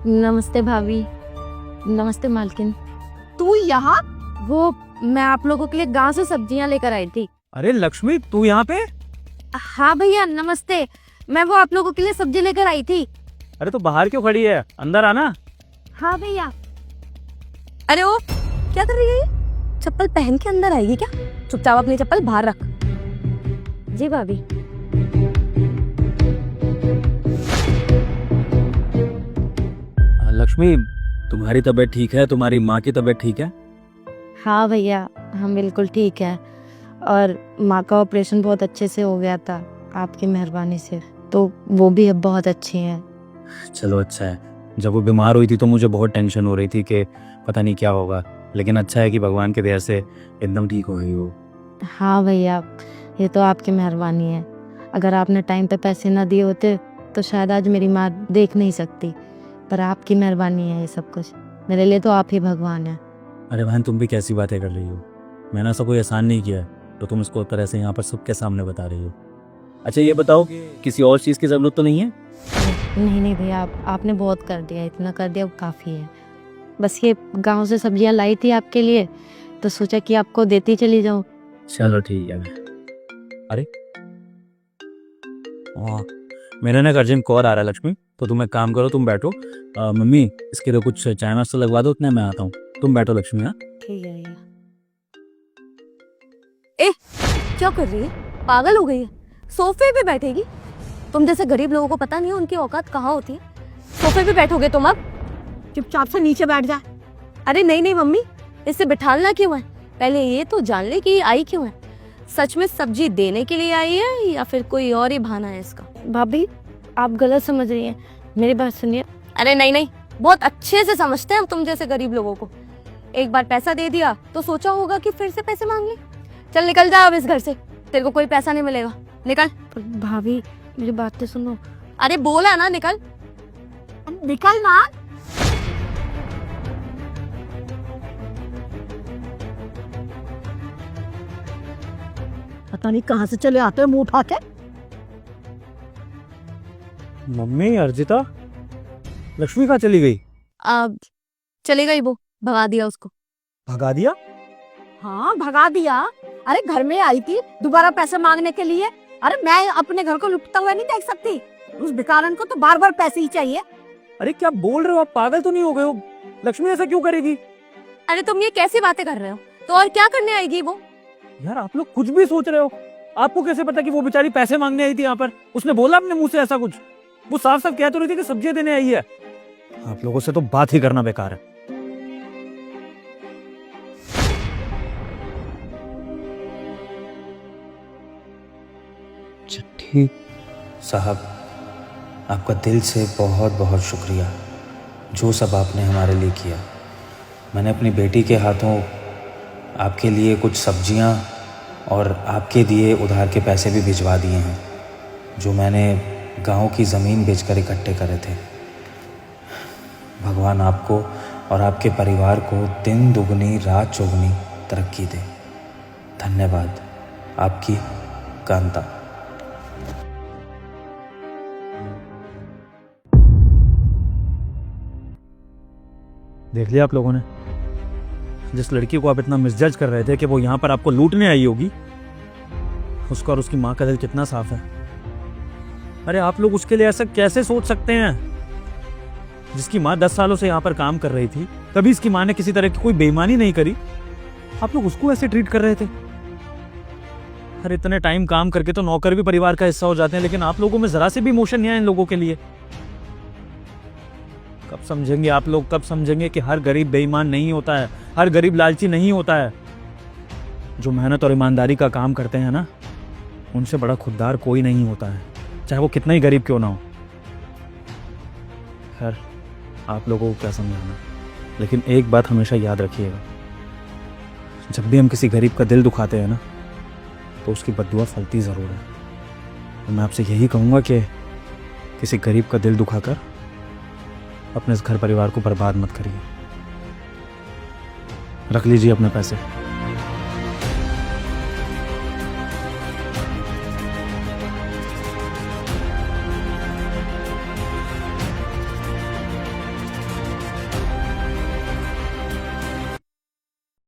नमस्ते भाभी। नमस्ते मालकिन। तू यहाँ? वो मैं आप लोगों के लिए गांव से सब्जियां लेकर आई थी। अरे लक्ष्मी, तू यहाँ पे? हाँ भैया नमस्ते, मैं वो आप लोगों के लिए सब्जी लेकर आई थी। अरे तो बाहर क्यों खड़ी है, अंदर आना। हाँ भैया। अरे ओ, क्या कर रही है ये? चप्पल पहन के अंदर आएगी क्या? चुपचाप अपनी चप्पल बाहर रख। जी भाभी। लक्ष्मी, तुम्हारी तबीयत ठीक है? तुम्हारी माँ की तबीयत ठीक है? हाँ भैया, हम बिल्कुल ठीक है। और माँ का ऑपरेशन बहुत अच्छे से हो गया था आपकी मेहरबानी से, तो वो भी अब बहुत अच्छी हैं। चलो अच्छा है। जब वो बीमार हुई थी तो मुझे बहुत टेंशन हो रही थी कि पता नहीं क्या होगा, लेकिन अच्छा है कि भगवान की दया से एकदम ठीक हो गई हो। हाँ भैया, ये तो आपकी मेहरबानी है। अगर आपने टाइम पे पैसे ना दिए होते तो शायद आज मेरी माँ देख नहीं सकती, पर आपकी मेहरबानी है ये सब कुछ। मेरे लिए तो आप ही भगवान हैं। अरे बहन, तुम भी कैसी बातें कर रही हो? मैंने ऐसा कोई एहसान नहीं किया है तो तुम इसको तरह से यहाँ पर सबके सामने बता रही हो। अच्छा ये बताओ कि किसी और चीज़ की ज़रूरत तो नहीं है? नहीं नहीं भैया, आपने बहुत कर दिया, इतना कर दिया वो काफ़ी है। बस ये गांव से सब्जियां लाई थी आपके लिए, तो सोचा कि आपको देती चली जाऊं। चलो ठीक है। अरे हाँ, मेरा ना एक अर्जेंट कॉल आ रहा है लक्ष्मी, तो तुम एक काम करो, तुम बैठो। मम्मी इसके लिए कुछ चाय नाश्ता लगवा दो, उतने मैं आता हूँ। तुम बैठो लक्ष्मी। हाँ ठीक है भैया। ए, क्या कर रही है? पागल हो गई है? सोफे पे बैठेगी? तुम जैसे गरीब लोगों को पता नहीं है उनकी औकात कहाँ होती है। सोफे पे बैठोगे तुम अब? चुपचाप से नीचे बैठ जा। अरे नहीं नहीं मम्मी, इससे बिठालना क्यों है? पहले ये तो जान ले कि ये आई क्यों है। सच में सब्जी देने के लिए आई है या फिर कोई और ही बहाना है इसका? भाभी आप गलत समझ रही हैं, मेरी बात सुनिए। अरे नहीं नहीं, बहुत अच्छे से समझते हैं तुम जैसे गरीब लोगों को। एक बार पैसा दे दिया तो सोचा होगा कि फिर से पैसे मांग ले। चल निकल जा अब इस घर से, तेरे को कोई पैसा नहीं मिलेगा। निकल। भाभी मेरी बात तो सुनो। अरे बोला ना निकल। निकल ना। पता नहीं कहाँ से चले आते हैं मुंह उठा के। मम्मी, अर्जिता, लक्ष्मी कहाँ चली गई? अब चली गई वो, भगा दिया उसको। भगा दिया? हाँ भगा दिया। अरे घर में आई थी दोबारा पैसे मांगने के लिए। अरे मैं अपने घर को लुटता हुआ नहीं देख सकती, उस भिखारन को तो बार बार पैसे ही चाहिए। अरे क्या बोल रहे हो आप? पागल तो नहीं हो गए हो? लक्ष्मी ऐसा क्यों करेगी? अरे तुम ये कैसी बातें कर रहे हो? तो और क्या करने आएगी वो? यार आप लोग कुछ भी सोच रहे हो। आपको कैसे पता कि वो बेचारी पैसे मांगने आई थी यहाँ पर? उसने बोला अपने मुंह से ऐसा कुछ? वो साफ साफ कह तो रही थी कि सब्जियां देने आई है। आप लोगों से तो बात ही करना बेकार है। चिट्ठी साहब, आपका दिल से बहुत बहुत शुक्रिया, जो सब आपने हमारे लिए किया। मैंने अपनी बेटी के हाथों आपके लिए कुछ सब्जियां और आपके दिए उधार के पैसे भी भिजवा दिए हैं, जो मैंने गांव की ज़मीन बेचकर इकट्ठे करे थे। भगवान आपको और आपके परिवार को दिन दुगनी रात चौगुनी तरक्की दे। धन्यवाद। आपकी कांता। देख लिया आप लोगों ने? जिस लड़की को आप इतना मिसजज कर रहे थे कि वो यहाँ पर आपको लूटने आई होगी, उसका और उसकी माँ का दिल कितना साफ है। अरे आप लोग उसके लिए ऐसा कैसे सोच सकते हैं? जिसकी माँ 10 सालों से यहाँ पर काम कर रही थी, कभी इसकी माँ ने किसी तरह की कोई बेईमानी नहीं करी, आप लोग उसको ऐसे ट्रीट कर रहे थे। अरे इतने टाइम काम करके तो नौकर भी परिवार का हिस्सा हो जाते हैं, लेकिन आप लोगों में जरा से भी इमोशन नहीं है इन लोगों के लिए। कब समझेंगे आप लोग, कब समझेंगे कि हर गरीब बेईमान नहीं होता है, हर गरीब लालची नहीं होता है। जो मेहनत और ईमानदारी का काम करते हैं ना, उनसे बड़ा खुददार कोई नहीं होता है, चाहे वो कितना ही गरीब क्यों ना हो। खैर आप लोगों को क्या समझाना, लेकिन एक बात हमेशा याद रखिएगा, जब भी हम किसी गरीब का दिल दुखाते हैं ना, तो उसकी बद्दुआ फलती ज़रूर है। तो मैं आपसे यही कहूँगा कि किसी गरीब का दिल दुखाकर अपने इस घर परिवार को बर्बाद मत करिए। रख लीजिए अपने पैसे।